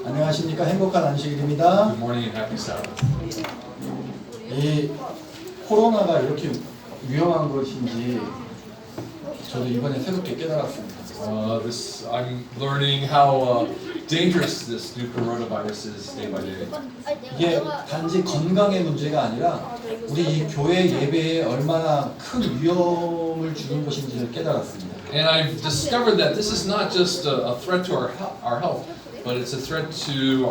안녕하십니까. 행복한 안식일입니다. Good morning and happy Sabbath. 이 코로나가 이렇게 위험한 것인지 저도 이번에 새롭게 깨달았습니다. I'm learning how dangerous this new coronavirus is day by day. 이게 단지 건강의 문제가 아니라 우리 이 교회 예배에 얼마나 큰 위험을 주는 것인지를 깨달았습니다. And I've discovered that this is not just a threat to our health, but it's a threat to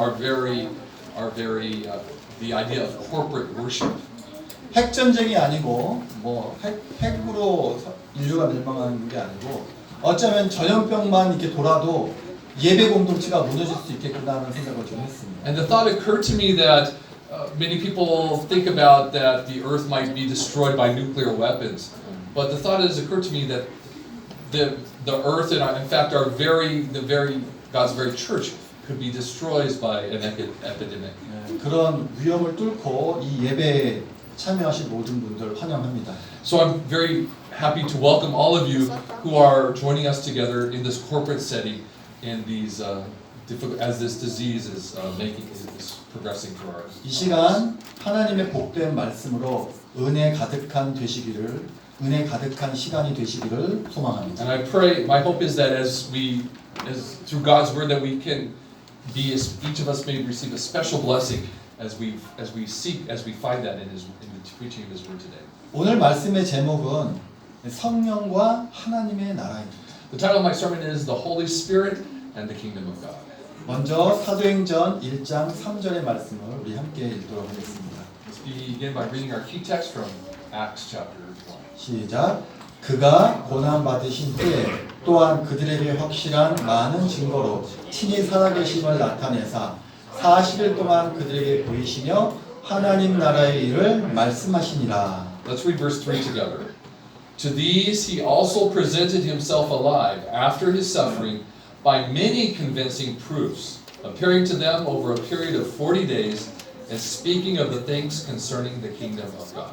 the idea of corporate worship. 핵 전쟁이 아니고 뭐 핵으로 인류가 멸망하는 게 아니고 어쩌면 전염병만 이렇게 돌아도 예배 공동체가 무너질 수 있겠구나라는 생각을 좀 했습니다. And the thought occurred to me that many people think about that the earth might be destroyed by nuclear weapons, but the thought has occurred to me that the earth and in fact God's very church could be destroyed by an epidemic. 그런 위험을 뚫고 이 예배에 참여하신 모든 분들 환영합니다. So I'm very happy to welcome all of you who are joining us together in this corporate setting in these as this disease is progressing through our. 이 시간 하나님의 복된 말씀으로 은혜 가득한 시간이 되시기를 소망합니다. And I pray, my hope is that as through God's word that we can be, each of us may receive a special blessing as we find that in the preaching of His word today. 오늘 말씀의 제목은 성령과 하나님의 나라입니다. The title of my sermon is The Holy Spirit and the Kingdom of God. 먼저 사도행전 1장 3절의 말씀을 우리 함께 읽도록 하겠습니다. Let's begin by reading our key text from Acts chapter 1. 시작. 그가 고난 받으신 후에 또한 그들에게 확실한 많은 증거로 친히 살아계심을 나타내사 40일 동안 그들에게 보이시며 하나님 나라의 일을 말씀하시니라. Let's read verse 3 together. To these he also presented himself alive after his suffering by many convincing proofs, appearing to them over a period of 40 days and speaking of the things concerning the kingdom of God.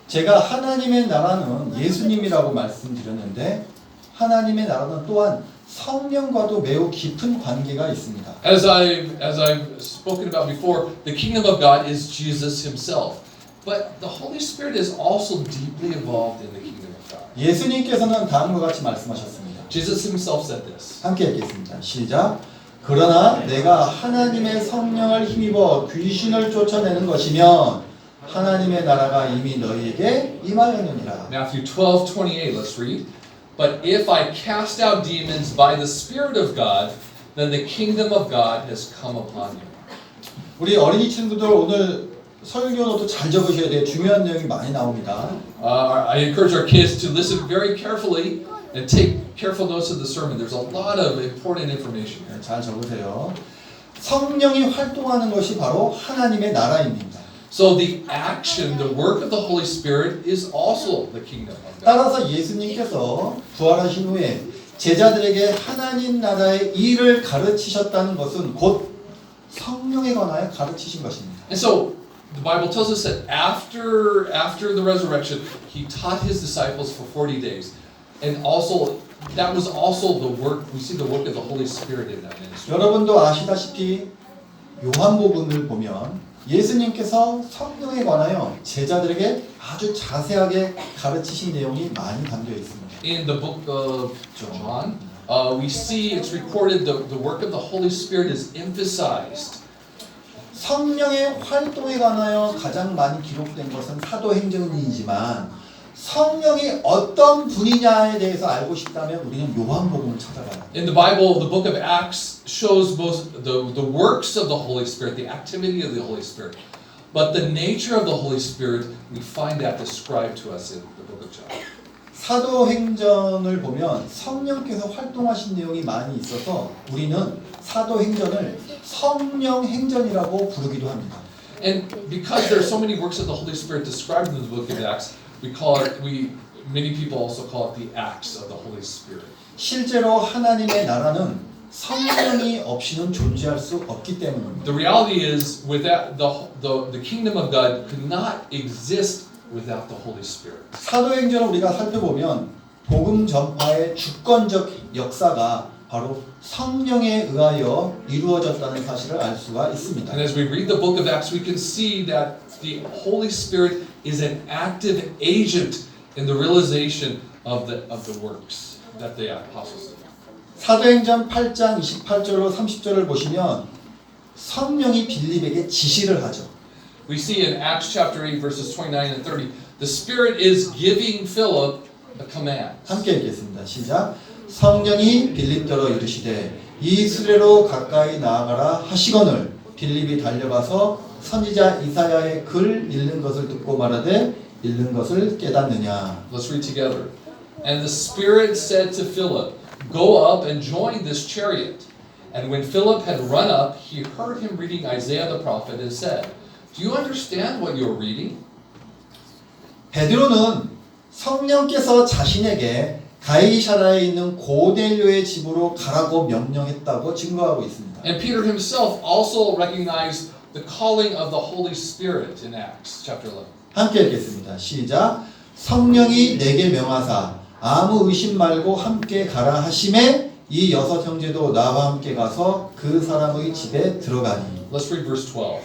제가 하나님의 나라는 예수님이라고 말씀드렸는데 하나님의 나라는 또한 성령과도 매우 깊은 관계가 있습니다. As I've spoken about before, the kingdom of God is Jesus himself. But the Holy Spirit is also deeply involved in the kingdom of God. 예수님께서는 다음과 같이 말씀하셨습니다. Jesus himself said this. 함께 읽겠습니다. 시작. 그러나 내가 하나님의 성령을 힘입어 귀신을 쫓아내는 것이면 하나님의 나라가 이미 너희에게 임하였느니라. Matthew 12:28. Let's read. But if I cast out demons by the Spirit of God, then the kingdom of God has come upon you. 우리 어린이 친구들 오늘 설교노트 잘 적으셔야 돼요. 중요한 내용이 많이 나옵니다. I encourage our kids to listen very carefully and take careful notes of the sermon. There's a lot of important information here. 잘 적으세요. 성령이 활동하는 것이 바로 하나님의 나라입니다. So the action, the work of the Holy Spirit is also the kingdom of God. 따라서 예수님께서 부활하신 후에 제자들에게 하나님 나라의 일을 가르치셨다는 것은 곧 성령에 관하여 가르치신 것입니다. And so the Bible tells us that after the resurrection, he taught his disciples for 40 days. And also that was also the work, we see the work of the Holy Spirit in that ministry. 여러분도 아시다시피 요한복음을 보면 예수님께서 성령에 관하여 제자들에게 아주 자세하게 가르치신 내용이 많이 담겨 있습니다. In the book of John, we see it's recorded the work of the Holy Spirit is emphasized. 성령의 활동에 관하여 가장 많이 기록된 것은 사도행전이지만 성령이 어떤 분이냐에 대해서 알고 싶다면 우리는 요한복음을 찾아가야 해요. In the Bible, the book of Acts shows both the works of the Holy Spirit, the activity of the Holy Spirit, but the nature of the Holy Spirit, we find that described to us in the book of John. 사도행전을 보면 성령께서 활동하신 내용이 많이 있어서 우리는 사도행전을 성령행전이라고 부르기도 합니다. And because there are so many works of the Holy Spirit described in the book of Acts, many people also call it the acts of the Holy Spirit. 실제로 하나님의 나라는 성령이 없이는 존재할 수 없기 때문입니다. The reality is, without the kingdom of God could not exist without the Holy Spirit. 사도행전을 우리가 살펴보면 복음 전파의 주권적 역사가 바로 성령에 의하여 이루어졌다는 사실을 알 수가 있습니다. And as we read the book of Acts, we can see that the Holy Spirit is an active agent in the realization of the works that the apostles did. 사도행전 8장 28절로 30절을 보시면 성령이 빌립에게 지시를 하죠. We see in Acts chapter 8 verses 29 and 30, the Spirit is giving Philip a command. 함께 읽겠습니다. 시작. 성령이 빌립더러 이르시되 이 수레로 가까이 나아가라 하시거늘 빌립이 달려가서 선지자 이사야의 글 읽는 것을 듣고 말하되 읽는 것을 깨닫느냐. Let's read together. And the Spirit said to Philip, Go up and join this chariot. And when Philip had run up, he heard him reading Isaiah the prophet and said, Do you understand what you're reading? 베드로는 성령께서 자신에게 가이사라에 있는 고넬료의 집으로 가라고 명령했다고 증거하고 있습니다. And Peter himself also recognized the calling of the Holy Spirit in Acts chapter 11. 함께 읽겠습니다. 시작. 성령이 내게 명하사 아무 의심 말고 함께 가라 하심에 이 여섯 형제도 나와 함께 가서 그 사람의 집에 들어가니. Let's read verse 12.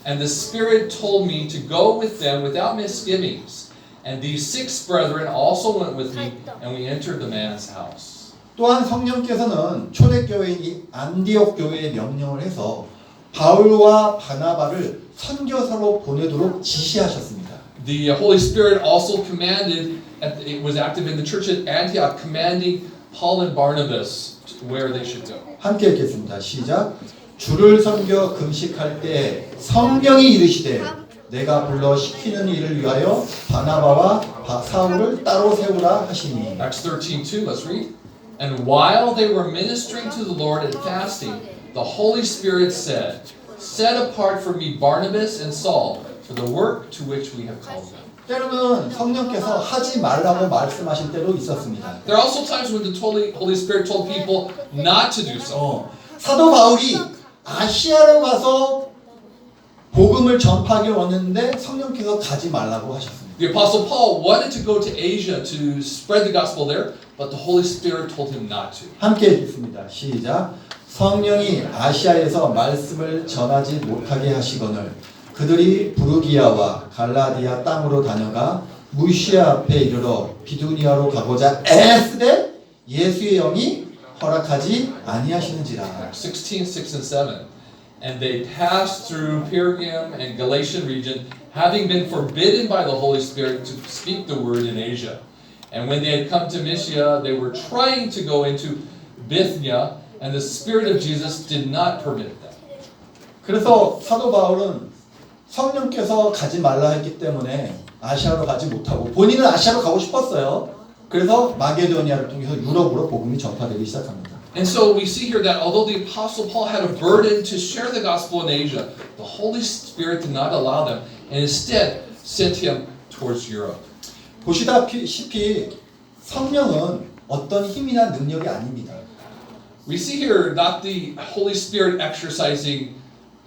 And the Spirit told me to go with them without misgivings. And these 6 brethren also went with me, and we entered the man's house. 또한 성령께서는 초대교회인 이 안디옥 교회에 명령을 해서 바울과 바나바를 선교사로 보내도록 지시하셨습니다. The Holy Spirit also commanded, it was active in the church at Antioch, commanding Paul and Barnabas where they should go. 함께 읽겠습니다. 시작. 주를 섬겨 금식할 때 성령이 이르시되 내가 불러 시키는 일을 위하여 바나바와 사울을 따로 세우라 하시니. Acts 13:2, let's read. And while they were ministering to the Lord and fasting, the Holy Spirit said, Set apart for me Barnabas and Saul for the work to which we have called them. 때로는 성령께서 하지 말라고 말씀하실 때도 있었습니다. There are also times when the Holy Spirit told people not to do so. 사도 바울이 아시아로 가서 복음을 전파하기 원했는데 성령께서 가지 말라고 하셨습니다. The Apostle Paul wanted to go to Asia to spread the gospel there, but the Holy Spirit told him not to. 함께 읽겠습니다. 시작. 성령이 아시아에서 말씀을 전하지 못하게 하시거늘 그들이 부르기아와 갈라디아 땅으로 다녀가 무시아 앞에 이르러 비두니아로 가고자 애쓰되 예수의 영이 허락하지 아니하시는지라. 16, 6 and 7. And they passed through Pergam and Galatian region, having been forbidden by the Holy Spirit to speak the word in Asia. And when they had come to Mysia, they were trying to go into Bithynia, and the Spirit of Jesus did not permit them. 그래서 사도 바울은 성령께서 가지 말라 했기 때문에 아시아로 가지 못하고 본인은 아시아로 가고 싶었어요. 그래서 마게도니아를 통해서 유럽으로 복음이 전파되기 시작합니다. And so we see here that although the Apostle Paul had a burden to share the gospel in Asia, the Holy Spirit did not allow them, and instead sent him towards Europe. 보시다시피 성령은 어떤 힘이나 능력이 아닙니다. We see here not the Holy Spirit exercising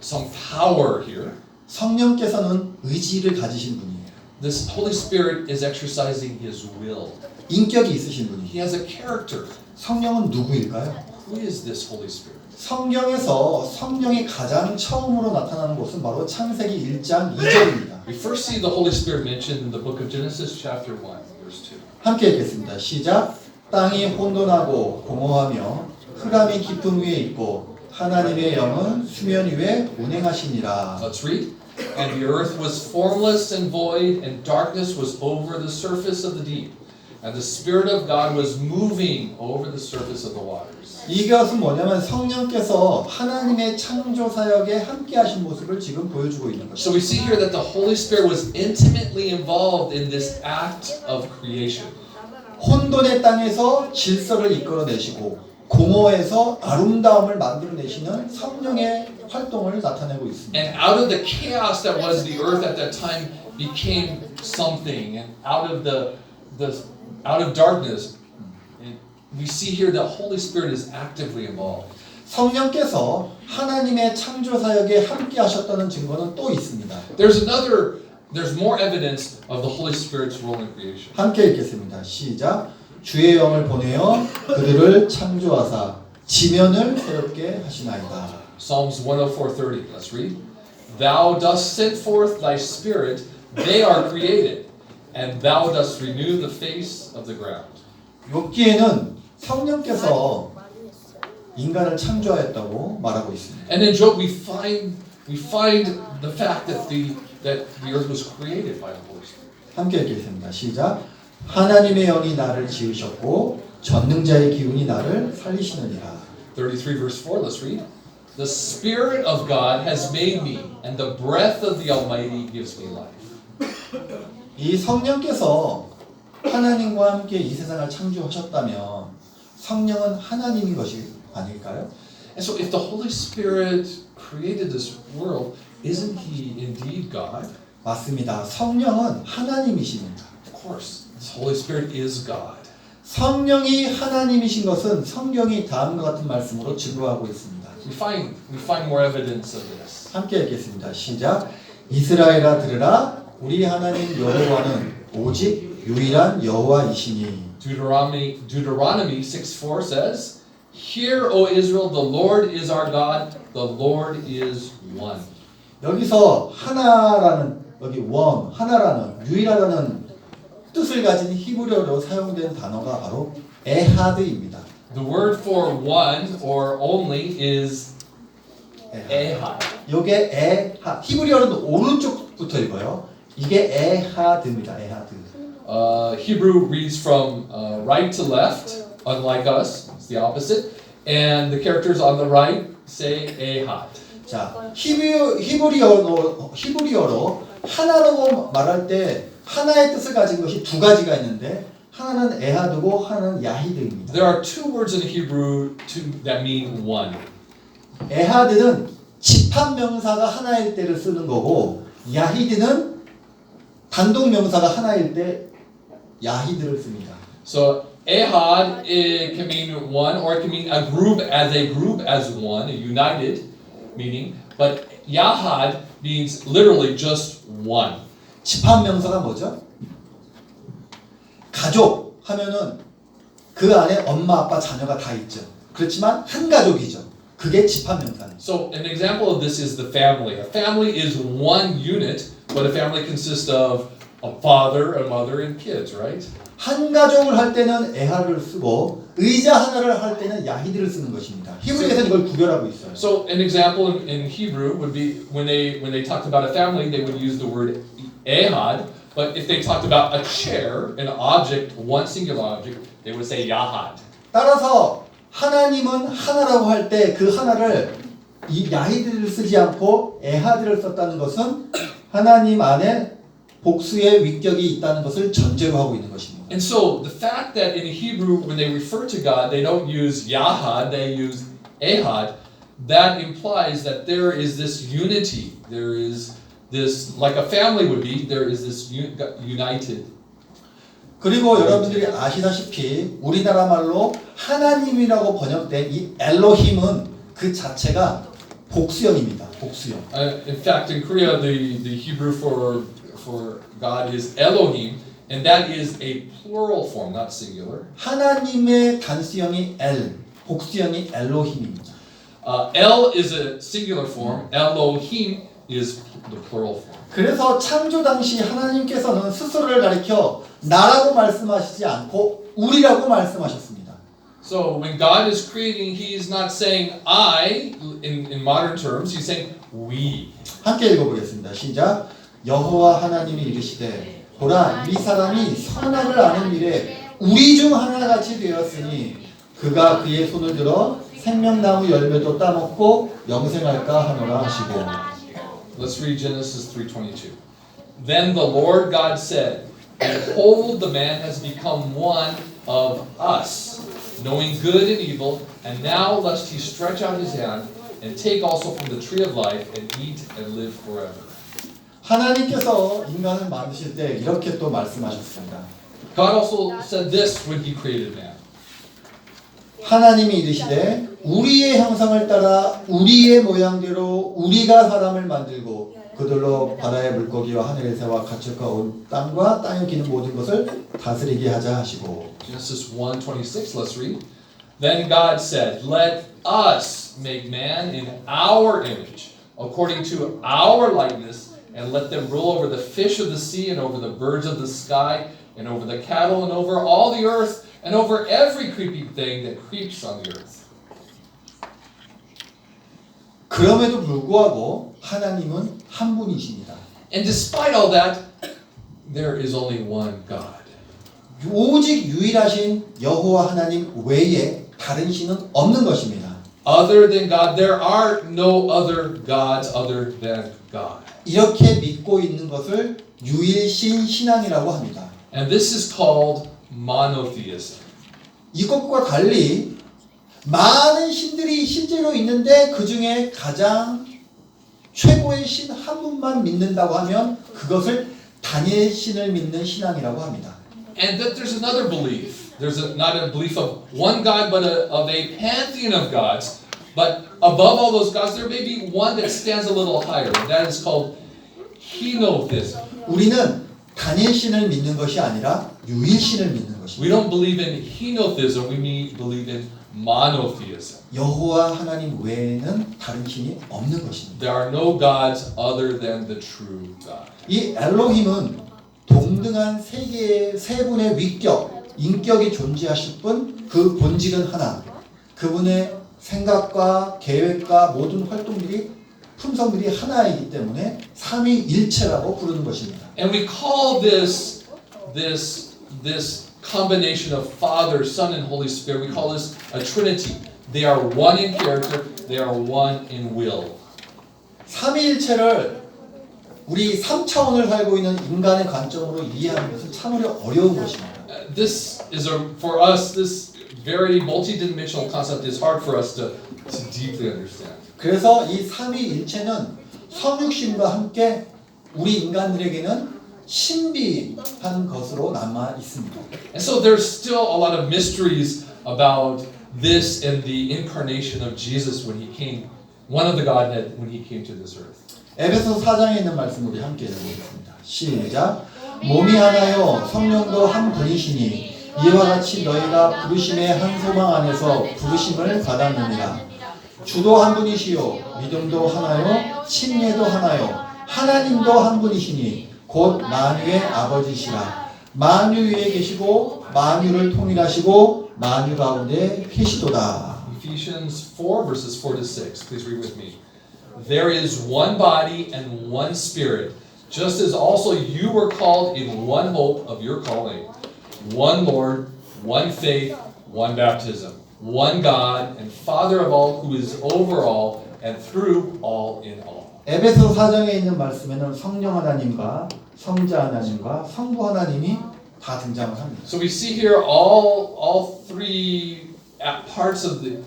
some power here. 성령께서는 의지를 가지신 분이에요. This Holy Spirit is exercising His will. 인격이 있으신 분이에요. He has a character. 성령은 누구일까요? Who is this Holy Spirit? 성경에서 성령이 가장 처음으로 나타나는 곳은 바로 창세기 1장 2절입니다. We first see the Holy Spirit mentioned in the book of Genesis chapter 1, verse 2. 함께 읽겠습니다. 시작. 땅이 혼돈하고 공허하며 흑암이 깊음 위에 있고 하나님의 영은 수면 위에 운행하시니라. Let's read. And the earth was formless and void, and darkness was over the surface of the deep. And the Spirit of God was moving over the surface of the waters. 이것은 뭐냐면 성령께서 하나님의 창조 사역에 함께 하신 모습을 지금 보여주고 있는 거죠. So we see here that the Holy Spirit was intimately involved in this act of creation. 혼돈의 땅에서 질서를 이끌어내시고 공허에서 아름다움을 만들어내시는 성령의 활동을 나타내고 있습니다. And out of the chaos that was the earth at that time became something, and out of darkness, we see here that Holy Spirit is actively involved. 성령께서 하나님의 창조 사역에 함께 하셨다는 증거는 또 있습니다. There's more evidence of the Holy Spirit's role in creation. 함께 읽겠습니다. 시작. 주의 영을 보내어 그들을 창조하사 지면을 새롭게 하시나이다. Psalms 104:30. Let's read. Thou dost send forth thy spirit, they are created, and thou dost renew the face of the ground. 욥기에는 성령께서 인간을 창조하였다고 말하고 있습니다. And in Job we find the fact that the earth was created by the Holy Spirit. 함께 읽겠습니다. 시작. 하나님의 영이 나를 지으셨고 전능자의 기운이 나를 살리시느니라. 33 verse 4, let's read. The Spirit of God has made me, and the breath of the Almighty gives me life. 이 성령께서 하나님과 함께 이 세상을 창조하셨다면 성령은 하나님인 것이 아닐까요? And so if the Holy Spirit created this world, isn't He indeed God? 맞습니다. 성령은 하나님이십니다. Of course, the Holy Spirit is God. 성령이 하나님이신 것은 성경이 다음과 같은 말씀으로 증거하고 있습니다. We find more evidence of this. 함께 읽겠습니다. 시작. 이스라엘아 들으라. 우리 하나님 여호와는 오직 유일한 여호와이시니. Deuteronomy 6:4 says, Hear, O Israel, the Lord is our God, the Lord is one. 여기서 하나라는 여기 원 하나라는 유일하다는 뜻을 가진 히브리어로 사용된 단어가 바로 에하드입니다. The word for one or only is ehad. 이게 에하 히브리어는 오른쪽부터 읽어요. 이게 에하드입니다. 에하드. Hebrew reads from right to left, unlike us. It's the opposite. And the characters on the right say ehad. 자, 히브리어로 하나라고 말할 때 하나의 뜻을 가진 것이 두 가지가 있는데 하나는 에하드고 하나는 야히드입니다. There are two words in Hebrew that mean one. 에하드는 집합 명사가 하나일 때를 쓰는 거고 야히드는 단독 명사가 하나일 때 야히드를 씁니다. So ehad it can mean one, or it can mean a group as one, a united meaning. But yahad means literally just one. 집합 명사가 뭐죠? 가족 하면은 그 안에 엄마, 아빠, 자녀가 다 있죠. 그렇지만 한 가족이죠. 그게 집합 명사입니다. So an example of this is the family. A family is one unit, but a family consists of a father, a mother, and kids, right? 한 가족을 할 때는 에하를 쓰고 의자 하나를 할 때는 야히드를 쓰는 것입니다. 히브리에서는 이걸 구별하고 있어요. So an example in Hebrew would be when they talked about a family, they would use the word ehad. But if they talked about a chair, an object, one singular object, they would say yahad. 따라서 하나님은 하나라고 할 때 그 하나를 이 야히드를 쓰지 않고 에하드를 썼다는 것은 하나님 안에 복수의 위격이 있다는 것을 전제로 하고 있는 것입니다. And so the fact that in Hebrew, when they refer to God, they don't use yahad, they use ehad, that implies that there is this unity. There is this, like a family would be, there is this united. 그리고 여러분들이 아시다시피 우리나라 말로 하나님이라고 번역된 이 엘로힘은 그 자체가 복수형입니다. 복수형. In fact, in Korea, the Hebrew for God is Elohim, and that is a plural form, not singular. 하나님의 단수형이 엘, 복수형이 엘로힘입니다. El is a singular form, Elohim is the plural form. 그래서 창조 당시 하나님께서는 스스로를 가리켜 나라고 말씀하시지 않고 우리라고 말씀하셨습니다. So when God is creating, He is not saying I in modern terms. He's saying we. 함께 읽어보겠습니다. 시작. 여호와 하나님이 이르시되 보라 이 사람이 선악을 아는 일에 우리 중 하나같이 되었으니 그가 그의 손을 들어 생명나무 열매도 따먹고 영생할까 하노라 하시고. Let's read Genesis 3:22. Then the Lord God said, Behold, the man has become one of us, knowing good and evil, and now lest he stretch out his hand and take also from the tree of life and eat and live forever. 하나님께서 인간을 만드실 때 이렇게 또 말씀하셨습니다. God also said this when He created man. 하나님이 이르시되 우리의 형상을 따라 우리의 모양대로 우리가 사람을 만들고 그들로 바다의 물고기와 하늘의 새와 가축과 온 땅과 땅에 기는 모든 것을 다스리게 하자 하시고. Genesis 1:26, let's read. Then God said, "Let us make man in our image, according to our likeness, and let them rule over the fish of the sea, and over the birds of the sky, and over the cattle, and over all the earth, and over every creeping thing that creeps on the earth." 그럼에도 불구하고 하나님은 한 분이십니다. And despite all that, there is only one God. 오직 유일하신 여호와 하나님 외에 다른 신은 없는 것입니다. Other than God, there are no other gods other than God. 이렇게 믿고 있는 것을 유일신 신앙이라고 합니다. And this is called monotheism. 이것과 달리 많은 신들이 실제로 있는데 그 중에 가장 최고의 신 한 분만 믿는다고 하면 그것을 다니엘 신을 믿는 신앙이라고 합니다. And that there's another belief. There's not a belief of one God, but of a pantheon of gods. But above all those gods, there may be one that stands a little higher. That is called henotheism. 우리는 다니엘 신을 믿는 것이 아니라 유일신을 믿는 We 것입니다. don't believe in henotheism. We believe in monotheism. 여호와 하나님 외에는 다른 신이 없는 것입니다. There are no gods other than the true God. 이 엘로힘은 동등한 세 분의 위격, 인격이 존재하실 뿐 그 본질은 하나. 그분의 생각과 계획과 모든 활동들이 품성들이 하나이기 때문에 삼위일체라고 부르는 것입니다. And we call this combination of Father, Son, and Holy Spirit, we call this a Trinity. They are one in character, they are one in will. 삼위일체를 우리 3차원을 살고 있는 인간의 관점으로 이해하는 것은 참으로 어려운 것입니다. This is for us, this very multidimensional concept is hard for us to deeply understand. 그래서 이 삼위일체는 성육신과 함께 우리 인간들에게는 신비한 것으로 남아 있습니다. And so there's still a lot of mysteries about this and the incarnation of Jesus when he came, one of the Godhead when he came to this earth. 에베소 4장에 있는 말씀 우리 함께 읽어보겠습니다. 시작. 몸이 하나요 성령도 한 분이시니 이와 같이 너희가 부르심의 한 소망 안에서 부르심을 받았느니라. 주도 한 분이시요 믿음도 하나요 침례도 하나요 하나님도 한 분이시니 곧 만유의 아버지시라. 만유 위에 계시고 만유를 통일하시고 만유 가운데 계시도다. Ephesians 4 verses 4 to 6. Please read with me. There is one body and one spirit, just as also you were called in one hope of your calling. One Lord, one faith, one baptism, one God and Father of all, who is over all and through all in all. 에베소 4장에 있는 말씀에는 성령 하나님과 성자 하나님과 성부 하나님이 다 등장을 합니다. So we see here all three parts of the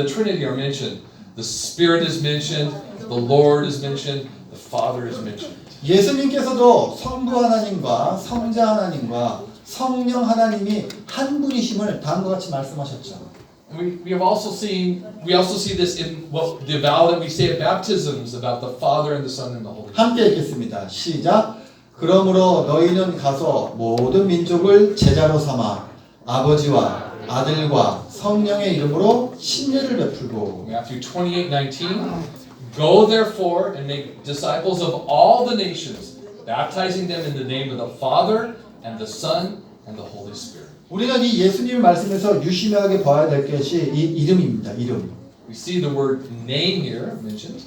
Trinity are mentioned. The Spirit is mentioned, the Lord is mentioned, the Father is mentioned. 예수님께서도 성부 하나님과 성자 하나님과 성령 하나님이 한 분이심을 다음과 같이 말씀하셨죠. We also see this in what the vow that we say at baptisms about the Father and the Son and the Holy Spirit. 함께 읽겠습니다. 시작. 그러므로 너희는 가서 모든 민족을 제자로 삼아 아버지와 아들과 성령의 이름으로 신뢰를 베풀고. Matthew 28:19. Go therefore and make disciples of all the nations, baptizing them in the name of the Father and the Son and the Holy Spirit. 우리는 이 예수님 말씀에서 유심하게 봐야 될 것이 이 이름입니다. 이름. We see the word name here mentioned.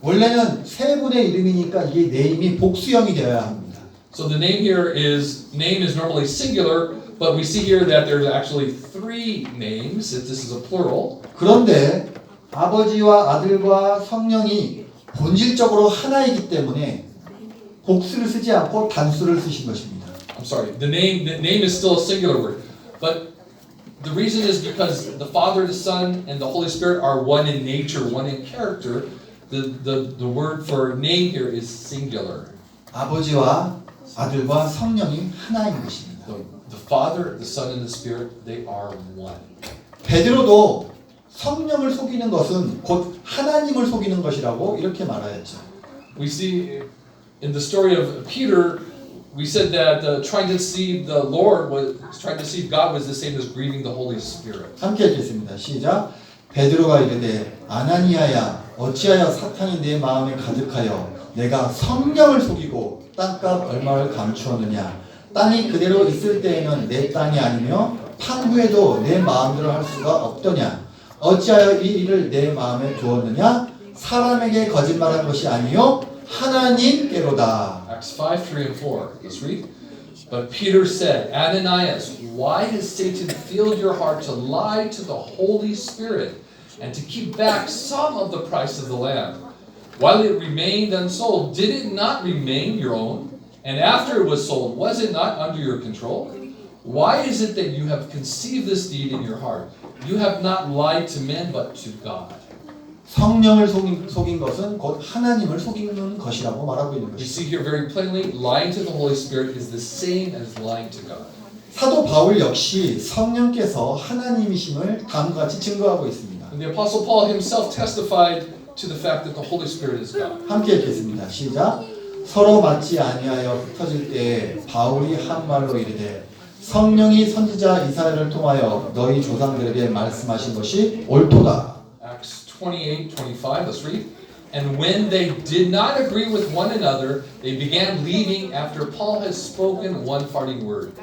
원래는 세 분의 이름이니까 이게 네임이 복수형이 되어야 합니다. So the name is normally singular, but we see here that there's actually three names. If this is a plural. 그런데 아버지와 아들과 성령이 본질적으로 하나이기 때문에 복수를 쓰지 않고 단수를 쓰신 것입니다. I'm sorry. The name is still a singular word, but the reason is because the Father, the Son, and the Holy Spirit are one in nature, one in character. The word for name here is singular. 아버지와 아들과 성령이 하나인 것입니다. The Father, the Son, and the Spirit, they are one. 베드로도 성령을 속이는 것은 곧 하나님을 속이는 것이라고 이렇게 말하였죠. We see in the story of Peter, We said that trying to deceive the Lord was trying to deceive God was the same as grieving the Holy Spirit. 함께 읽겠습니다. 시작. 베드로가 이르되 아나니아야 어찌하여 사탄이 내 마음에 가득하여 내가 성령을 속이고 땅값 얼마를 감추었느냐. 땅이 그대로 있을 때에는 내 땅이 아니며 판 후에도 내 마음대로 할 수가 없더냐. 어찌하여 이 일을 내 마음에 두었느냐. 사람에게 거짓말한 것이 아니요 하나님께로다. Acts 5, 3 and 4. Let's read. But Peter said, Ananias, why has Satan filled your heart to lie to the Holy Spirit and to keep back some of the price of the land? While it remained unsold, did it not remain your own? And after it was sold, was it not under your control? Why is it that you have conceived this deed in your heart? You have not lied to men, but to God. 성령을 속인 것은 곧 하나님을 속이는 것이라고 말하고 있는 You 것이죠. see here very plainly, lying to the Holy Spirit is the same as lying to God. 사도 바울 역시 성령께서 하나님이심을 다음과 같이 증거하고 있습니다. And the Apostle Paul himself testified to the fact that the Holy Spirit is God. 함께 읽겠습니다. 시작. 서로 맞지 아니하여 흩어질 때에 바울이 한 말로 이르되 성령이 선지자 이사야를 통하여 너희 조상들에게 말씀하신 것이 옳도다. Acts 28:25. Let's read. And when they did not agree with one another, they began leaving after Paul had spoken one parting word.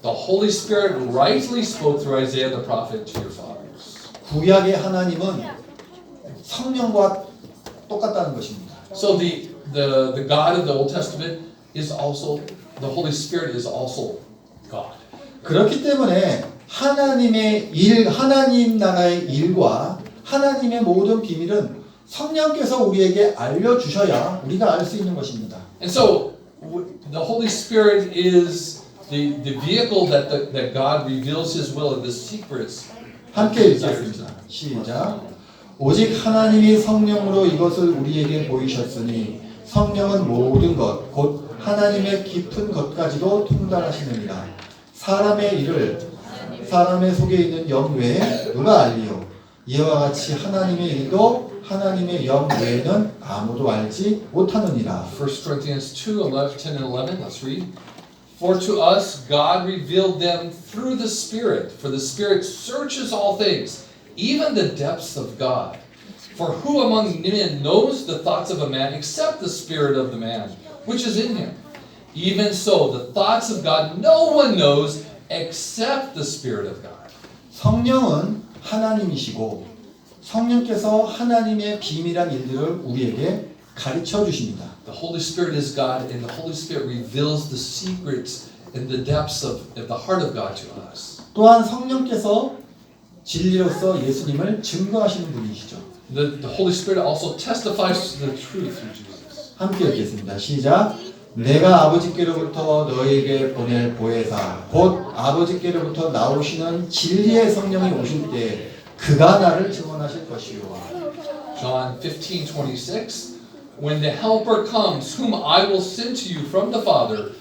The Holy Spirit rightly spoke through Isaiah the prophet to your fathers. 구약의 하나님은 성령과 똑같다는 것입니다. So the God of the Old Testament is also the Holy Spirit is also God. 그렇기 때문에 하나님의 일, 하나님 나라의 일과 하나님의 모든 비밀은 성령께서 우리에게 알려주셔야 우리가 알 수 있는 것입니다. And so the Holy Spirit is the vehicle that God reveals His will and the secrets. 함께 읽겠습니다. 시작. 오직 하나님이 성령으로 이것을 우리에게 보이셨으니 성령은 모든 것, 곧 하나님의 깊은 것까지도 통달하시느니라. 사람의 일을 사람의 속에 있는 영 외에 누가 알리요? 이와 같이 하나님의 일도 하나님의 영 외에는 아무도 알지 못하느니라. 1 Corinthians 2:10 and 11. Let's read. For to us God revealed them through the Spirit, for the Spirit searches all things, even the depths of God. For who among men knows the thoughts of a man except the spirit of the man which is in him? Even so, the thoughts of God no one knows except the Spirit of God. 성령은 하나님이시고 성령께서 하나님의 비밀한 일들을 우리에게 가르쳐 주십니다. The Holy Spirit is God, and the Holy Spirit reveals the secrets and the depths of the heart of God to us. 또한 성령께서 진리로서 예수님을 증거하시는 분이시죠. The Holy Spirit also testifies to the truth through Jesus. 함께 읽겠습니다. 시작. 내가 아버지께로부터 너희에게 보낼 보혜사 곧 아버지께로부터 나오시는 진리의 성령이 오실 때 그가 나를 증언하실 것이요. John 15:26. When the Helper comes, whom I will send to you from the Father,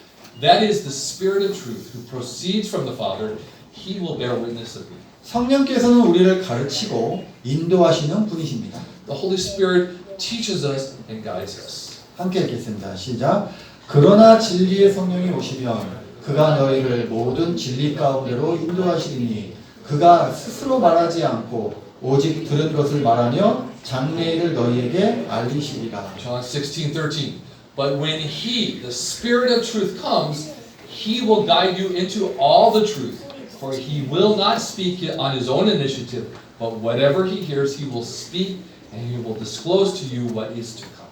that is the Spirit of truth, who proceeds from the Father, he will bear witness of me. 성령께서는 우리를 가르치고 인도하시는 분이십니다. The Holy Spirit teaches us and guides us. 함께 읽겠습니다. 시작. 그러나 진리의 성령이 오시면 그가 너희를 모든 진리 가운데로 인도하시리니 그가 스스로 말하지 않고 오직 들은 것을 말하며 장래일을 너희에게 알리시리라. John 16:13. But when he, the Spirit of truth comes, he will guide you into all the truth. For he will not speak on his own initiative, but whatever he hears, he will speak, and he will disclose to you what is to come.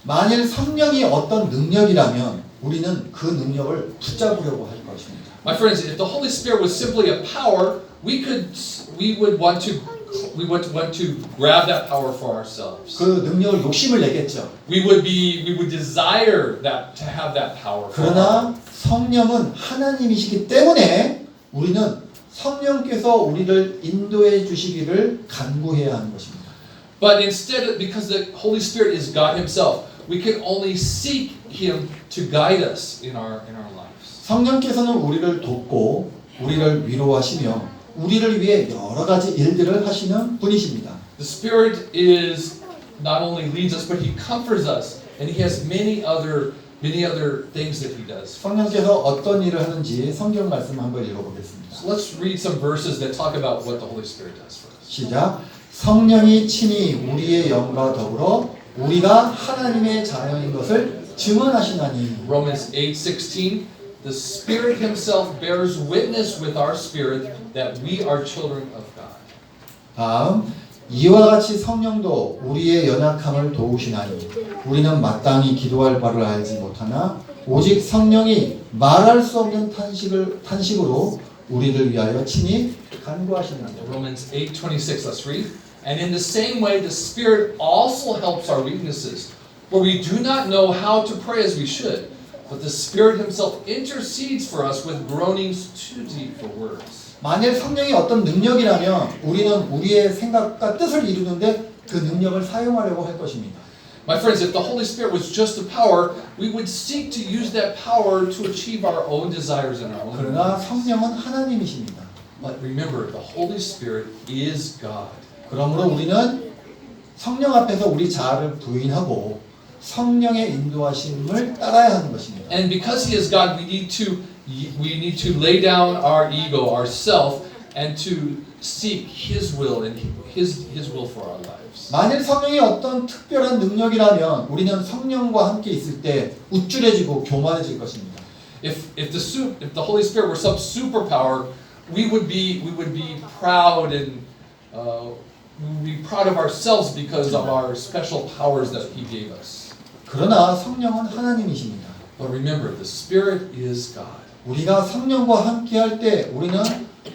만일 성령이 어떤 능력이라면 우리는 그 능력을 붙잡으려고 할 것입니다. My friends, if the Holy Spirit was simply a power, we would want to grab that power for ourselves. 그 능력을 욕심을 내겠죠. We would desire that to have that power. 그러나 성령은 하나님이시기 때문에 우리는 성령께서 우리를 인도해 주시기를 간구해야 하는 것입니다. But instead, because the Holy Spirit is God Himself, we can only seek Him to guide us in our lives. 성령께서는 우리를 돕고 우리를 위로하시며 우리를 위해 여러 가지 일들을 하시는 분이십니다. The Spirit is not only leads us, but He comforts us, and He has many other many other things that he does. 성령께서 어떤 일을 하는지 성경 말씀 한번 읽어보겠습니다. So let's read some verses that talk about what the Holy Spirit does for us. 시작. 성령이 친히 우리의 영과 더불어 우리가 하나님의 자녀인 것을 증언하시나니. Romans 8:16, the Spirit himself bears witness with our spirit that we are children of God. 다음, 이와 같이 성령도 우리의 연약함을 도우시나니 우리는 마땅히 기도할 바를 알지 못하나 오직 성령이 말할 수 없는 탄식으로 우리를 위하여 친히 간구하시나니. Romans 8:26, let's read. And in the same way, the Spirit also helps our weaknesses, for we do not know how to pray as we should, but the Spirit himself intercedes for us with groanings too deep for words. 만일 성령이 어떤 능력이라면 우리는 우리의 생각과 뜻을 이루는데 그 능력을 사용하려고 할 것입니다. My friends, if the Holy Spirit was just a power, we would seek to use that power to achieve our own desires and our own 그러나 needs. 성령은 하나님이십니다. But remember, the Holy Spirit is God. 그러므로 우리는 성령 앞에서 우리 자아를 부인하고 성령의 인도하심을 따라야 하는 것입니다. And because He is God, we need to lay down our ego, ourself, and to seek His will and His will for our lives. 만일 성령이 어떤 특별한 능력이라면 우리는 성령과 함께 있을 때 우쭐해지고 교만해질 것입니다. If the Holy Spirit were some superpower, we would be proud and we would be proud of ourselves because of our special powers that He gave us. 그러나 성령은 하나님이십니다. But remember, the Spirit is God. 우리가 성령과 함께 할 때 우리는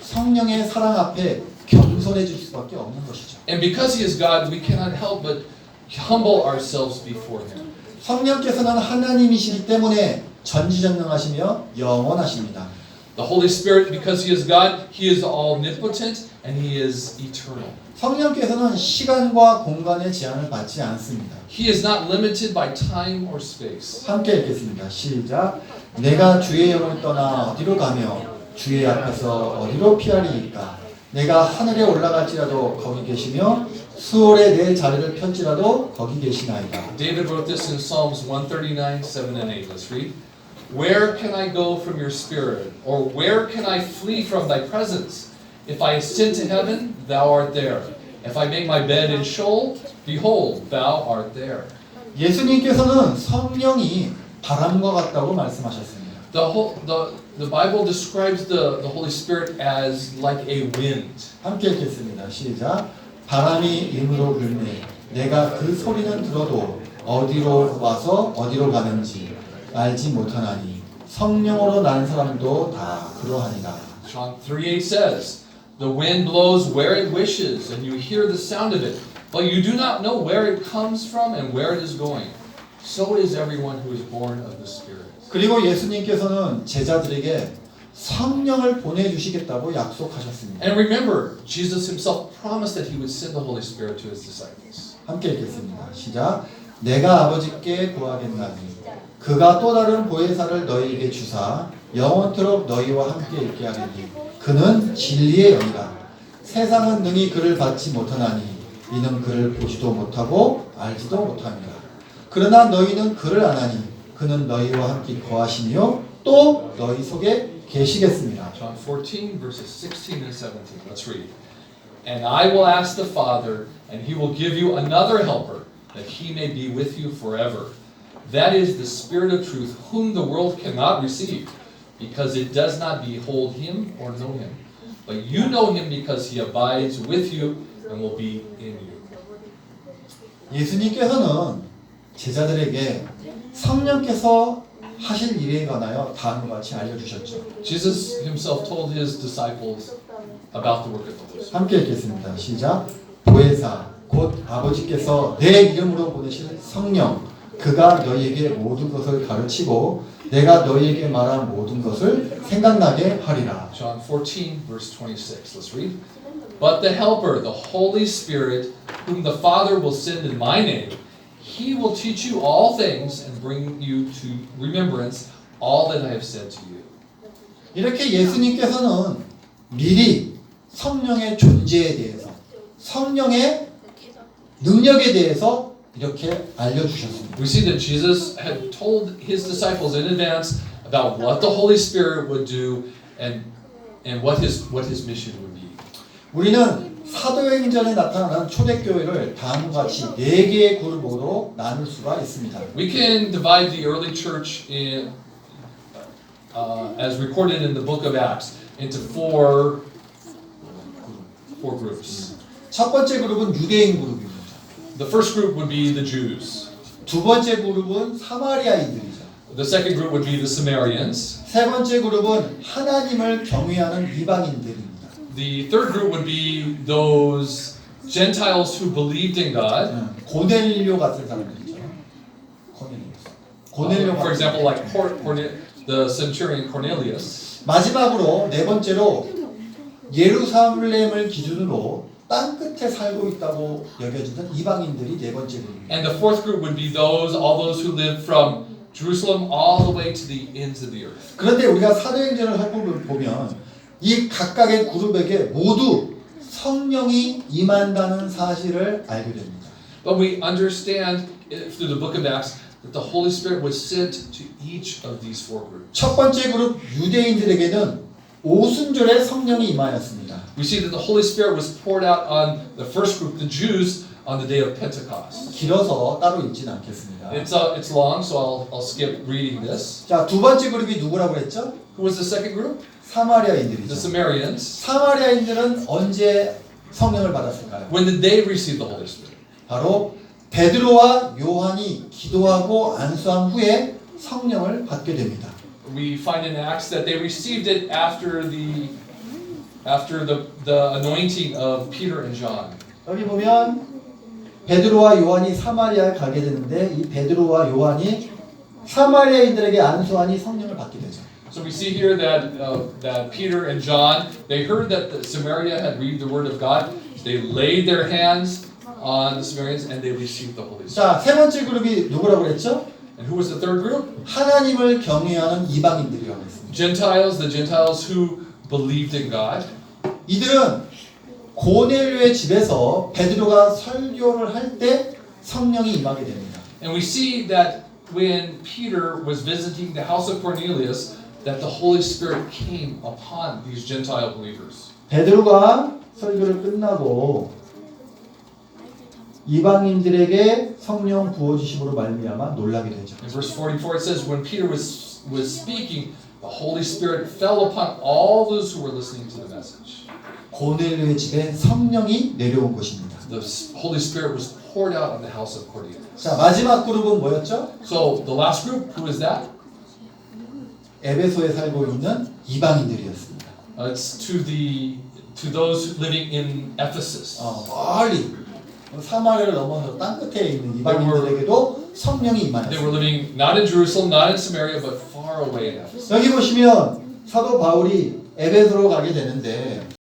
성령의 사랑 앞에 겸손해질 수밖에 없는 것이죠. And because He is God, we cannot help but humble ourselves before Him. 성령께서는 하나님이시기 때문에 전지전능하시며 영원하십니다. The Holy Spirit, because He is God, He is omnipotent and He is eternal. 성령께서는 시간과 공간의 제한을 받지 않습니다. He is not limited by time or space. 함께 읽겠습니다. 시작. 내가 주의 영을 떠나 어디로 가며 주의 앞에서 어디로 피하리이까. 내가 하늘에 올라갈지라도 거기 계시며 수월에 내 자리를 펼지라도 거기 계시나이다. David wrote this in Psalms 139, 7 and 8. Let's read. Where can I go from your spirit? Or where can I flee from thy presence? If I ascend to heaven, thou art there. If I make my bed in Sheol, behold, thou art there. 예수님께서는 성령이 바람과 같다고 말씀하셨습니다. The Bible describes the Holy Spirit as like a wind. 함께 읽겠습니다. 시작. 바람이 임으로 불매 내가 그 소리는 들어도 어디로 와서 어디로 가는지 알지 못하나니 성령으로 난 사람도 다 그러하니라. John 3:8 says, the wind blows where it wishes, and you hear the sound of it, but you do not know where it comes from and where it is going. So is everyone who is born of the Spirit. 그리고 예수님께서는 제자들에게 성령을 보내주시겠다고 약속하셨습니다. And remember, Jesus himself promised that he would send the Holy Spirit to his disciples. 함께 읽겠습니다. 시작. 내가 아버지께 구하겠나니 그가 또 다른 보혜사를 너희에게 주사 영원토록 너희와 함께 있게 하리니 그는 진리의 영이라. 세상은 능히 그를 받지 못하나니 이는 그를 보지도 못하고 알지도 못합니다. 그러나 너희는 그를 아나니 그는 너희와 함께 거하시며 또 너희 속에 계시겠습니다. John 14 verses 16 and 17. Let's read. And I will ask the Father, and he will give you another helper, that he may be with you forever. That is the Spirit of truth, whom the world cannot receive, because it does not behold him or know him. But you know him because he abides with you and will be in you. 예수님께서는 제자들에게 성령께서 하실 일에 관하여 다음과 같이 알려주셨죠. Jesus himself told his disciples about the work of the Holy Spirit. 함께 읽겠습니다. 시작. 보혜사 곧 아버지께서 내 이름으로 보내실 성령 그가 너희에게 모든 것을 가르치고 내가 너희에게 말한 모든 것을 생각나게 하리라. John 14 verse 26. Let's read. But the Helper, the Holy Spirit, whom the Father will send in my name, He will teach you all things and bring you to remembrance all that I have said to you. 이렇게 예수님께서는 미리 성령의 존재에 대해서 성령의 능력에 대해서 이렇게 알려주셨습니다. We see that Jesus had told his disciples in advance about what the Holy Spirit would do and what his mission would be. 우리는 사도행전에 나타나는 초대교회를 다음과 같이 4개의 그룹으로 나눌 수가 있습니다. We can divide the early church in, as recorded in the book of Acts, into four groups. 첫 번째 그룹은 유대인 그룹입니다. The first group would be the Jews. 두 번째 그룹은 사마리아인들이죠. The second group would be the Samaritans. 세 번째 그룹은 하나님을 경외하는 이방인들입니다. The third group would be those Gentiles who believed in God. 고넬료 같은 사람들이죠. 고넬료. For example, like the centurion Cornelius. 마지막으로 네 번째로 예루살렘을 기준으로 땅 끝에 살고 있다고 여겨지던 이방인들이 네 번째 그룹입니다. And the fourth group would be all those who live from Jerusalem all the way to the ends of the earth. 그런데 우리가 사도행전을 살펴보면 이 각각의 그룹에게 모두 성령이 임한다는 사실을 알게 됩니다. But we understand through the book of Acts that the Holy Spirit was sent to each of these four groups. 첫 번째 그룹 유대인들에게는 오순절에 성령이 임하였습니다. We see that the Holy Spirit was poured out on the first group, the Jews, on the day of Pentecost. 길어서 따로 읽지는 않겠습니다. It's long, so I'll skip reading this. 자, 두 번째 그룹이 누구라고 했죠? Who was the second group? The 사마리아인들이죠. Samaritans. 사마리아인들은 언제 성령을 받았을까요? When did they receive the Holy Spirit? 바로 베드로와 요한이 기도하고 안수한 후에 성령을 받게 됩니다. We find in Acts that they received it after the anointing of Peter and John. 여기 보면 베드로와 요한이 사마리아에 가게 되는데 이 베드로와 요한이 사마리아인들에게 안수하니 성령을 받게 되죠. So we see here that Peter and John, they heard that Samaria had read the word of God. They laid their hands on the Samaritans and they received the Holy Spirit. 자, 세 번째 그룹이 누구라고 그랬죠? And who was the third group? 하나님을 경외하는 이방인들이라고 했습니다. The Gentiles who believed in God. 이들은 고넬료의 집에서 베드로가 설교를 할 때 성령이 임하게 됩니다. And we see that when Peter was visiting the house of Cornelius, that the Holy Spirit came upon these Gentile believers. 베드로가 설교를 끝나고 이방인들에게 성령 부어 주심으로 말미암아 놀라게 되죠. In verse 44 it says, when Peter was speaking, the Holy Spirit fell upon all those who were listening to the message. 고넬료의 집에 성령이 내려온 것입니다. The Holy Spirit was poured out on the house of Cornelius. 자, 마지막 그룹은 뭐였죠? So the last group, who is that? 에베소에 살고 있는 이방인들이었습니다. It's to those living in Ephesus. 멀리 사마리아를 넘어서 땅 끝에 있는 이방인들에게도 성령이 They were 임하였습니다. living not in Jerusalem, not in Samaria, but far away in Ephesus. 여기 보시면 사도 바울이 에베소로 가게 되는데